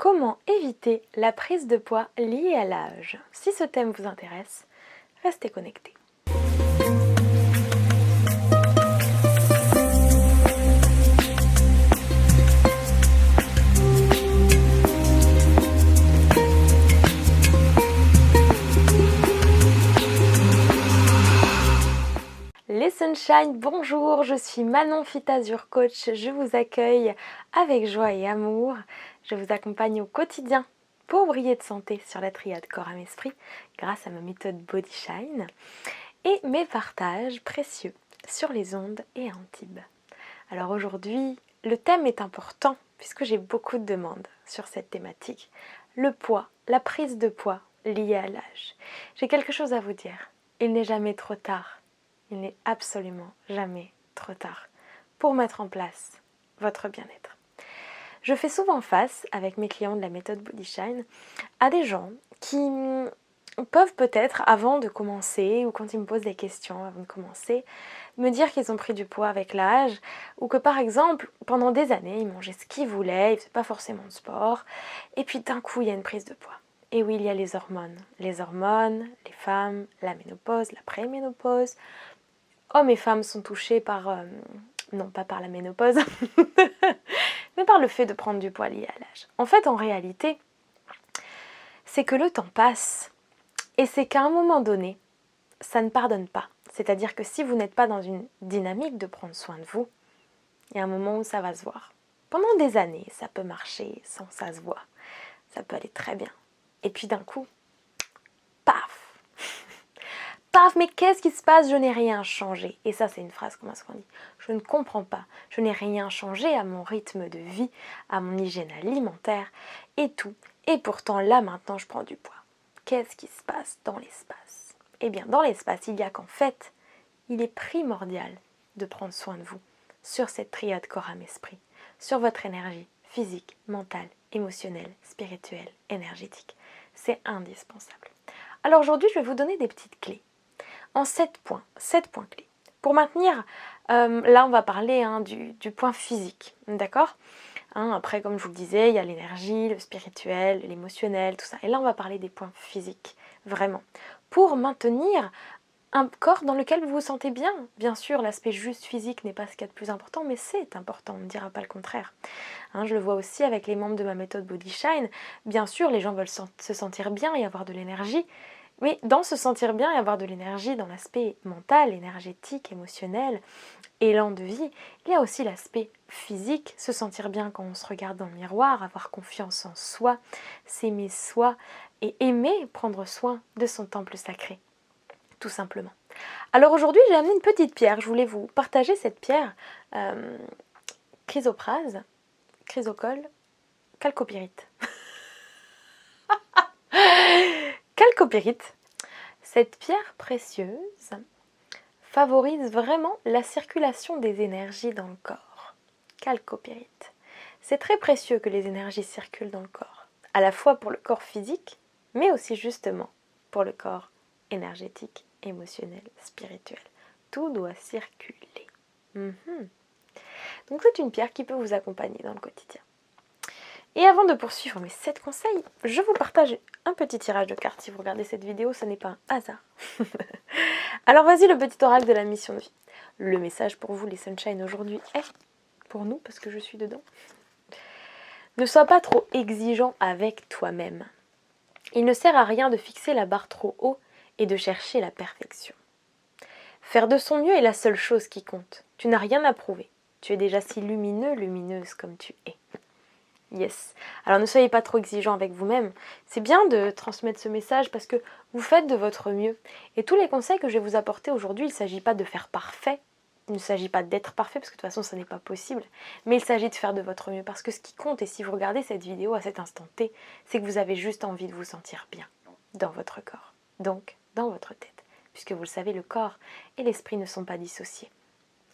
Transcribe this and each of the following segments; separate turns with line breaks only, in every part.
Comment éviter la prise de poids liée à l'âge? Si ce thème vous intéresse, restez connectés. Les Sunshine, bonjour, je suis Manon Fitazur Coach, je vous accueille avec joie et amour. Je vous accompagne au quotidien pour briller de santé sur la triade corps, âme, esprit grâce à ma méthode Body Shine et mes partages précieux sur les ondes et Antibes. Alors aujourd'hui, le thème est important puisque j'ai beaucoup de demandes sur cette thématique. Le poids, la prise de poids liée à l'âge. J'ai quelque chose à vous dire, il n'est jamais trop tard. Il n'est absolument jamais trop tard pour mettre en place votre bien-être. Je fais souvent face, avec mes clients de la méthode Body Shine, à des gens qui peuvent peut-être, avant de commencer, ou quand ils me posent des questions avant de commencer, me dire qu'ils ont pris du poids avec l'âge, ou que par exemple, pendant des années, ils mangeaient ce qu'ils voulaient, ils ne faisaient pas forcément de sport, et puis d'un coup, il y a une prise de poids. Et oui, il y a les hormones. Les hormones, les femmes, la ménopause, la préménopause. Hommes et femmes sont touchés par, non pas par la ménopause, mais par le fait de prendre du poids lié à l'âge. En fait, en réalité, c'est que le temps passe et c'est qu'à un moment donné, ça ne pardonne pas. C'est-à-dire que si vous n'êtes pas dans une dynamique de prendre soin de vous, il y a un moment où ça va se voir. Pendant des années, ça peut marcher sans ça se voit. Ça peut aller très bien. Et puis d'un coup, paf! Paf, mais qu'est-ce qui se passe? Je n'ai rien changé. Et ça, c'est une phrase comme ça qu'on dit. Je ne comprends pas. Je n'ai rien changé à mon rythme de vie, à mon hygiène alimentaire et tout. Et pourtant, là, maintenant, je prends du poids. Qu'est-ce qui se passe dans l'espace? Eh bien, dans l'espace, il y a qu'en fait, il est primordial de prendre soin de vous sur cette triade corps, âme, esprit, sur votre énergie physique, mentale, émotionnelle, spirituelle, énergétique. C'est indispensable. Alors aujourd'hui, je vais vous donner des petites clés. En 7 points clés. Pour maintenir, là on va parler du point physique, d'accord? Après, comme je vous le disais, il y a l'énergie, le spirituel, l'émotionnel, tout ça. Et là on va parler des points physiques, vraiment. Pour maintenir un corps dans lequel vous vous sentez bien. Bien sûr, l'aspect juste physique n'est pas ce qu'il y a de plus important, mais c'est important, on ne dira pas le contraire. Je le vois aussi avec les membres de ma méthode Body Shine. Bien sûr, les gens veulent se sentir bien et avoir de l'énergie. Mais dans se sentir bien et avoir de l'énergie, dans l'aspect mental, énergétique, émotionnel, élan de vie, il y a aussi l'aspect physique, se sentir bien quand on se regarde dans le miroir, avoir confiance en soi, s'aimer soi et aimer prendre soin de son temple sacré, tout simplement. Alors aujourd'hui, j'ai amené une petite pierre, je voulais vous partager cette pierre chrysoprase, chrysocole, chalcopyrite. Chalcopyrite, cette pierre précieuse favorise vraiment la circulation des énergies dans le corps. Chalcopyrite. C'est très précieux que les énergies circulent dans le corps, à la fois pour le corps physique, mais aussi justement pour le corps énergétique, émotionnel, spirituel. Tout doit circuler. Donc c'est une pierre qui peut vous accompagner dans le quotidien. Et avant de poursuivre mes 7 conseils, je vous partage un petit tirage de cartes. Si vous regardez cette vidéo, ce n'est pas un hasard. Alors vas-y, le petit oracle de la mission de vie. Le message pour vous, les Sunshine, aujourd'hui est, pour nous, parce que je suis dedans, ne sois pas trop exigeant avec toi-même. Il ne sert à rien de fixer la barre trop haut et de chercher la perfection. Faire de son mieux est la seule chose qui compte. Tu n'as rien à prouver. Tu es déjà si lumineux, lumineuse comme tu es. Yes. Alors ne soyez pas trop exigeant avec vous-même. C'est bien de transmettre ce message parce que vous faites de votre mieux. Et tous les conseils que je vais vous apporter aujourd'hui, il ne s'agit pas de faire parfait. Il ne s'agit pas d'être parfait parce que de toute façon, ça n'est pas possible. Mais il s'agit de faire de votre mieux parce que ce qui compte, et si vous regardez cette vidéo à cet instant T, c'est que vous avez juste envie de vous sentir bien dans votre corps. Donc, dans votre tête. Puisque vous le savez, le corps et l'esprit ne sont pas dissociés.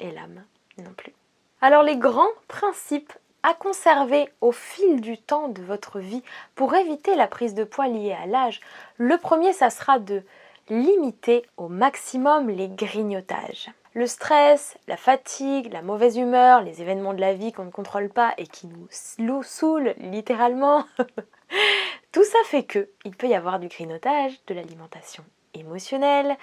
Et l'âme non plus. Alors les grands principes à conserver au fil du temps de votre vie pour éviter la prise de poids liée à l'âge. Le premier, ça sera de limiter au maximum les grignotages. Le stress, la fatigue, la mauvaise humeur, les événements de la vie qu'on ne contrôle pas et qui nous saoulent littéralement, tout ça fait que il peut y avoir du grignotage, de l'alimentation émotionnelle,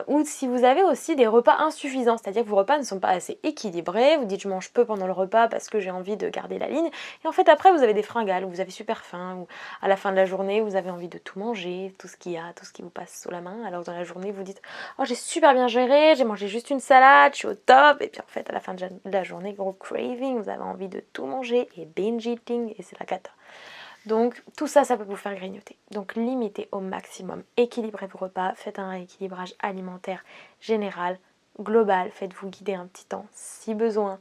ou si vous avez aussi des repas insuffisants, c'est-à-dire que vos repas ne sont pas assez équilibrés, vous dites je mange peu pendant le repas parce que j'ai envie de garder la ligne, et en fait après vous avez des fringales, ou vous avez super faim, ou à la fin de la journée vous avez envie de tout manger, tout ce qu'il y a, tout ce qui vous passe sous la main, alors dans la journée vous dites oh j'ai super bien géré, j'ai mangé juste une salade, je suis au top, et puis en fait à la fin de la journée, gros craving, vous avez envie de tout manger, et binge eating, et c'est la cata. Donc tout ça, ça peut vous faire grignoter. Donc limitez au maximum, équilibrez vos repas, faites un rééquilibrage alimentaire général, global, faites-vous guider un petit temps si besoin,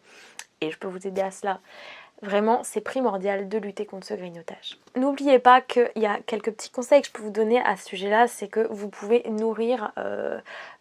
et je peux vous aider à cela. Vraiment, c'est primordial de lutter contre ce grignotage. N'oubliez pas qu'il y a quelques petits conseils que je peux vous donner à ce sujet-là, c'est que vous pouvez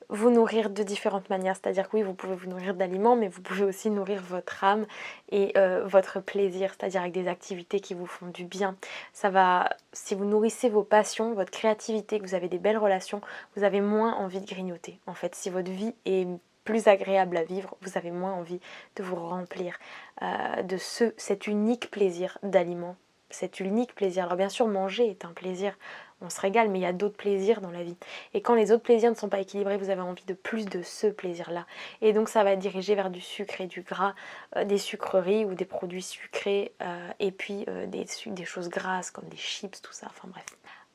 vous nourrir de différentes manières. C'est-à-dire que oui, vous pouvez vous nourrir d'aliments, mais vous pouvez aussi nourrir votre âme et votre plaisir, c'est-à-dire avec des activités qui vous font du bien. Ça va, si vous nourrissez vos passions, votre créativité, que vous avez des belles relations, vous avez moins envie de grignoter. En fait, si votre vie est plus agréable à vivre, vous avez moins envie de vous remplir de cet unique plaisir d'aliments, cet unique plaisir. Alors bien sûr, manger est un plaisir, on se régale, mais il y a d'autres plaisirs dans la vie. Et quand les autres plaisirs ne sont pas équilibrés, vous avez envie de plus de ce plaisir-là. Et donc ça va diriger vers du sucre et du gras, des sucreries ou des produits sucrés, et puis des choses grasses comme des chips, tout ça, enfin bref.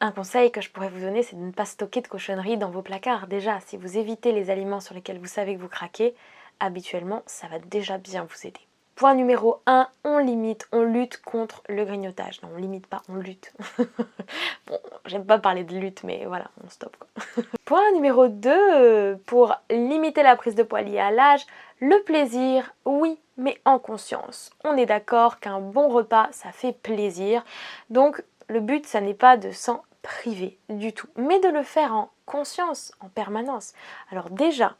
Un conseil que je pourrais vous donner, c'est de ne pas stocker de cochonneries dans vos placards. Déjà, si vous évitez les aliments sur lesquels vous savez que vous craquez, habituellement, ça va déjà bien vous aider. Point numéro 1, on limite, on lutte contre le grignotage. Non, on limite pas, on lutte. Bon, j'aime pas parler de lutte, mais voilà, on stoppe quoi. Point numéro 2, pour limiter la prise de poids liée à l'âge, le plaisir, oui, mais en conscience. On est d'accord qu'un bon repas, ça fait plaisir. Donc, le but, ça n'est pas de s'en priver du tout, mais de le faire en conscience, en permanence. Alors déjà,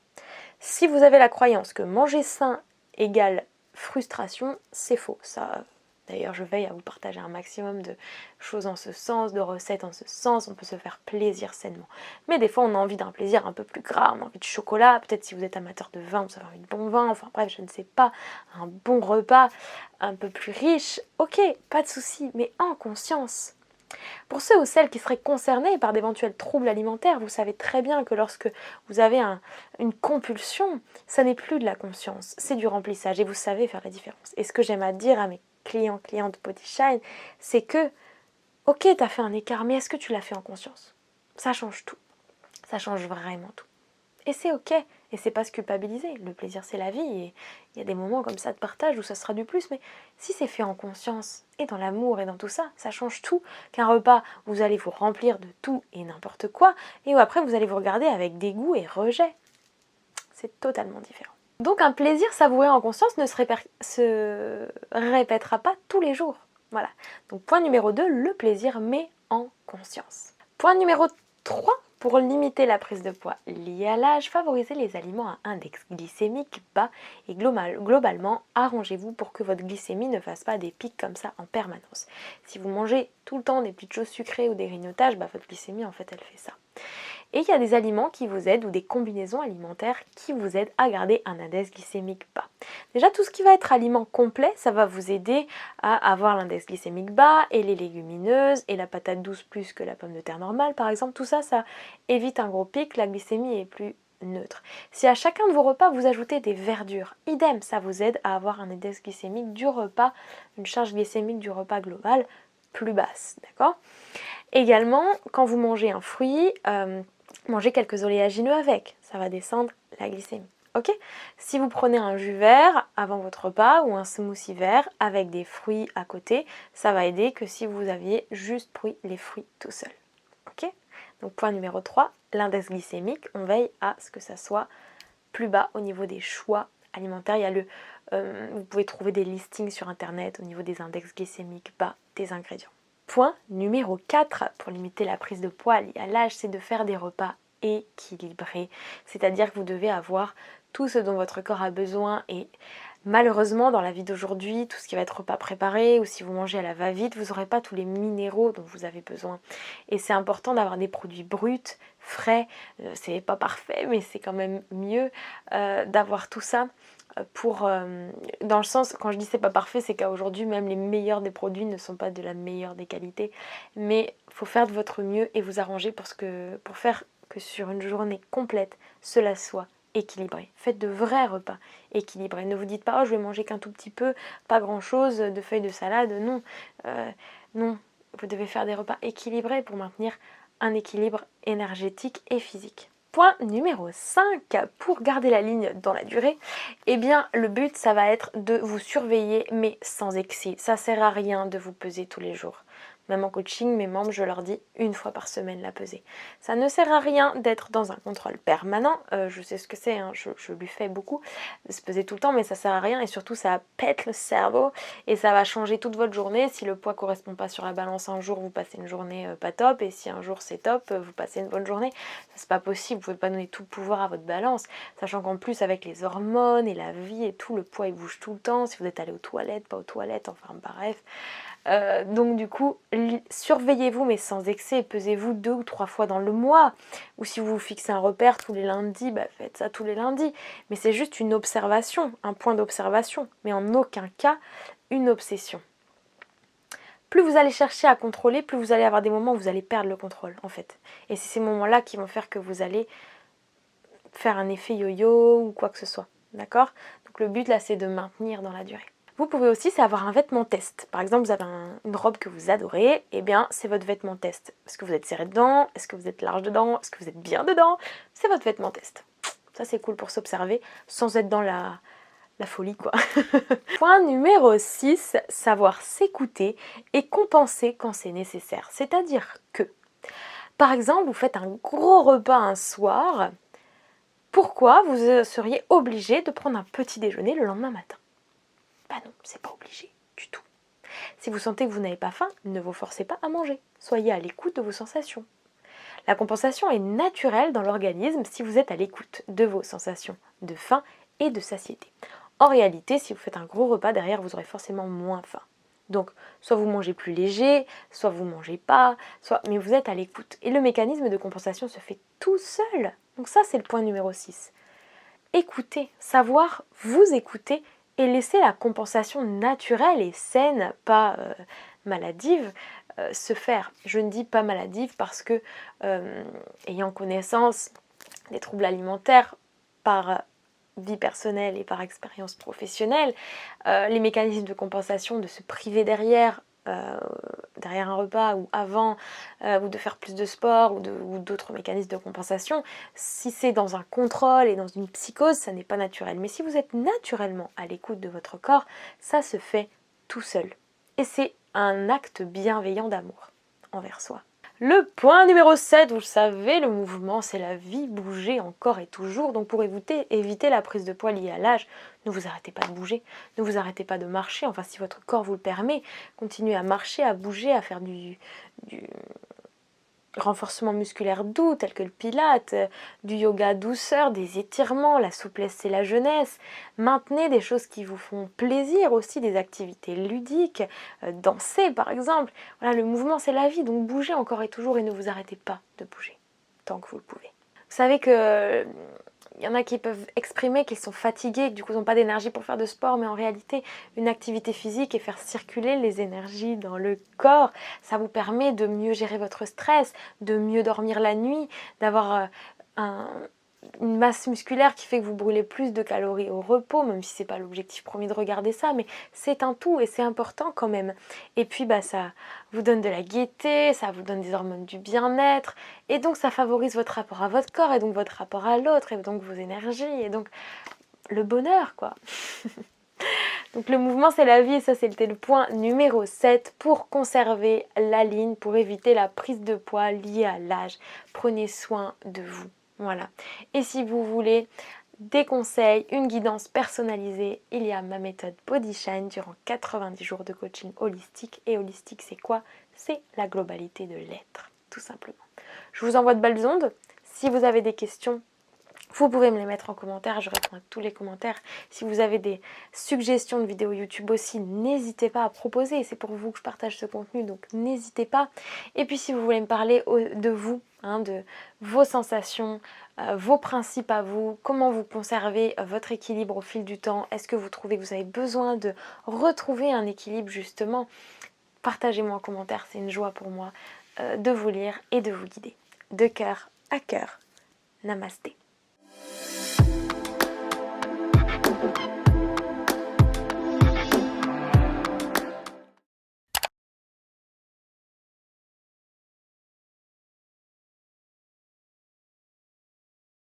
si vous avez la croyance que manger sain égale frustration, c'est faux. Ça, d'ailleurs, je veille à vous partager un maximum de choses en ce sens, de recettes en ce sens. On peut se faire plaisir sainement. Mais des fois, on a envie d'un plaisir un peu plus gras. On a envie de chocolat. Peut-être si vous êtes amateur de vin, vous avez envie de bon vin. Enfin bref, je ne sais pas. Un bon repas un peu plus riche. Ok, pas de souci, mais en conscience. Pour ceux ou celles qui seraient concernés par d'éventuels troubles alimentaires, vous savez très bien que lorsque vous avez une compulsion, ça n'est plus de la conscience, c'est du remplissage et vous savez faire la différence. Et ce que j'aime à dire à mes clientes Body Shine, c'est que, ok, tu as fait un écart, mais est-ce que tu l'as fait en conscience? Ça change tout, ça change vraiment tout. Et c'est ok, et c'est pas se culpabiliser, le plaisir c'est la vie, et il y a des moments comme ça de partage où ça sera du plus, mais si c'est fait en conscience, et dans l'amour, et dans tout ça, ça change tout. Qu'un repas, vous allez vous remplir de tout et n'importe quoi, et où après vous allez vous regarder avec dégoût et rejet. C'est totalement différent. Donc un plaisir savouré en conscience ne se répétera pas tous les jours. Voilà. Donc point numéro 2, le plaisir mais en conscience. Point numéro 3, pour limiter la prise de poids liée à l'âge, favorisez les aliments à index glycémique bas et globalement, arrangez-vous pour que votre glycémie ne fasse pas des pics comme ça en permanence. Si vous mangez tout le temps des petites choses sucrées ou des grignotages, votre glycémie en fait elle fait ça. Et il y a des aliments qui vous aident ou des combinaisons alimentaires qui vous aident à garder un index glycémique bas. Déjà tout ce qui va être aliment complet, ça va vous aider à avoir l'index glycémique bas et les légumineuses et la patate douce plus que la pomme de terre normale par exemple. Tout ça, ça évite un gros pic, la glycémie est plus neutre. Si à chacun de vos repas vous ajoutez des verdures, idem, ça vous aide à avoir un index glycémique du repas, une charge glycémique du repas global plus basse, d'accord? Également, quand vous mangez un fruit, mangez quelques oléagineux avec, ça va descendre la glycémie. Ok? Si vous prenez un jus vert avant votre repas ou un smoothie vert avec des fruits à côté, ça va aider que si vous aviez juste pris les fruits tout seul. Ok? Donc point numéro 3, l'index glycémique, on veille à ce que ça soit plus bas au niveau des choix alimentaires. Il y a vous pouvez trouver des listings sur internet au niveau des index glycémiques bas des ingrédients. Point numéro 4 pour limiter la prise de poids liée à l'âge, c'est de faire des repas équilibrés. C'est-à-dire que vous devez avoir tout ce dont votre corps a besoin et Malheureusement, dans la vie d'aujourd'hui, tout ce qui va être repas préparé ou si vous mangez à la va-vite, vous n'aurez pas tous les minéraux dont vous avez besoin. Et c'est important d'avoir des produits bruts, frais. C'est pas parfait, mais c'est quand même mieux d'avoir tout ça. Dans le sens, quand je dis c'est pas parfait, c'est qu'à aujourd'hui, même les meilleurs des produits ne sont pas de la meilleure des qualités. Mais il faut faire de votre mieux et vous arranger pour faire que sur une journée complète, cela soit équilibré. Faites de vrais repas équilibrés. Ne vous dites pas, oh, je vais manger qu'un tout petit peu, pas grand chose, de feuilles de salade. Non, non. Vous devez faire des repas équilibrés pour maintenir un équilibre énergétique et physique. Point numéro 5, pour garder la ligne dans la durée, eh bien le but ça va être de vous surveiller mais sans excès. Ça sert à rien de vous peser tous les jours. Même en coaching, mes membres, je leur dis une fois par semaine la peser. Ça ne sert à rien d'être dans un contrôle permanent. Je sais ce que c'est, hein, je lui fais beaucoup, de se peser tout le temps, mais ça sert à rien et surtout ça pète le cerveau et ça va changer toute votre journée. Si le poids ne correspond pas sur la balance un jour, vous passez une journée pas top et si un jour c'est top, vous passez une bonne journée. Ça c'est pas possible, vous ne pouvez pas donner tout le pouvoir à votre balance, sachant qu'en plus avec les hormones et la vie et tout, le poids il bouge tout le temps. Si vous êtes allé aux toilettes, pas aux toilettes, enfin bref. Donc du coup, surveillez-vous mais sans excès, pesez-vous 2 ou 3 fois dans le mois. Ou si vous vous fixez un repère tous les lundis, faites ça tous les lundis. Mais c'est juste une observation, un point d'observation, mais en aucun cas une obsession. Plus vous allez chercher à contrôler, plus vous allez avoir des moments où vous allez perdre le contrôle en fait. Et c'est ces moments-là qui vont faire que vous allez faire un effet yo-yo ou quoi que ce soit. D'accord? Donc le but là c'est de maintenir dans la durée. Vous pouvez aussi avoir un vêtement test. Par exemple, vous avez une robe que vous adorez, et bien c'est votre vêtement test. Est-ce que vous êtes serré dedans? Est-ce que vous êtes large dedans? Est-ce que vous êtes bien dedans? C'est votre vêtement test. Ça c'est cool pour s'observer sans être dans la folie quoi. Point numéro 6, savoir s'écouter et compenser quand c'est nécessaire. C'est-à-dire que, par exemple, vous faites un gros repas un soir, pourquoi vous seriez obligé de prendre un petit déjeuner le lendemain matin? Bah non, c'est pas obligé du tout. Si vous sentez que vous n'avez pas faim, ne vous forcez pas à manger. Soyez à l'écoute de vos sensations. La compensation est naturelle dans l'organisme si vous êtes à l'écoute de vos sensations de faim et de satiété. En réalité, si vous faites un gros repas, derrière, vous aurez forcément moins faim. Donc, soit vous mangez plus léger, soit vous ne mangez pas, mais vous êtes à l'écoute. Et le mécanisme de compensation se fait tout seul. Donc ça, c'est le point numéro 6. Écoutez, savoir vous écouter et laisser la compensation naturelle et saine, pas maladive, se faire. Je ne dis pas maladive parce que, ayant connaissance des troubles alimentaires par vie personnelle et par expérience professionnelle, les mécanismes de compensation de se priver derrière un repas ou avant, ou de faire plus de sport ou d'autres mécanismes de compensation, si c'est dans un contrôle et dans une psychose, ça n'est pas naturel. Mais si vous êtes naturellement à l'écoute de votre corps, ça se fait tout seul. Et c'est un acte bienveillant d'amour envers soi. Le point numéro 7, vous le savez, le mouvement, c'est la vie, bouger encore et toujours. Donc pour éviter la prise de poids liée à l'âge, ne vous arrêtez pas de bouger, ne vous arrêtez pas de marcher. Enfin, si votre corps vous le permet, continuez à marcher, à bouger, à faire du renforcement musculaire doux, tel que le pilate, du yoga douceur, des étirements, la souplesse et la jeunesse. Maintenez des choses qui vous font plaisir aussi, des activités ludiques, danser par exemple. Voilà, le mouvement c'est la vie, donc bougez encore et toujours et ne vous arrêtez pas de bouger, tant que vous le pouvez. Vous savez que il y en a qui peuvent exprimer qu'ils sont fatigués, que du coup ils n'ont pas d'énergie pour faire de sport, mais en réalité, une activité physique et faire circuler les énergies dans le corps, ça vous permet de mieux gérer votre stress, de mieux dormir la nuit, d'avoir une masse musculaire qui fait que vous brûlez plus de calories au repos, même si c'est pas l'objectif premier de regarder ça, mais c'est un tout et c'est important quand même. Et puis ça vous donne de la gaieté, ça vous donne des hormones du bien-être, et donc ça favorise votre rapport à votre corps, et donc votre rapport à l'autre, et donc vos énergies, et donc le bonheur quoi. Donc le mouvement c'est la vie, et ça c'était le point numéro 7 pour conserver la ligne, pour éviter la prise de poids liée à l'âge. Prenez soin de vous. Voilà. Et si vous voulez des conseils, une guidance personnalisée, il y a ma méthode Body Shine durant 90 jours de coaching holistique. Et holistique, c'est quoi? C'est la globalité de l'être, tout simplement. Je vous envoie de belles ondes. Si vous avez des questions, Vous pouvez me les mettre en commentaire, je réponds à tous les commentaires. Si vous avez des suggestions de vidéos YouTube aussi, n'hésitez pas à proposer. C'est pour vous que je partage ce contenu, donc n'hésitez pas. Et puis si vous voulez me parler de vous, de vos sensations, vos principes à vous, comment vous conservez votre équilibre au fil du temps, est-ce que vous trouvez que vous avez besoin de retrouver un équilibre justement, partagez-moi en commentaire, c'est une joie pour moi de vous lire et de vous guider. De cœur à cœur, namasté.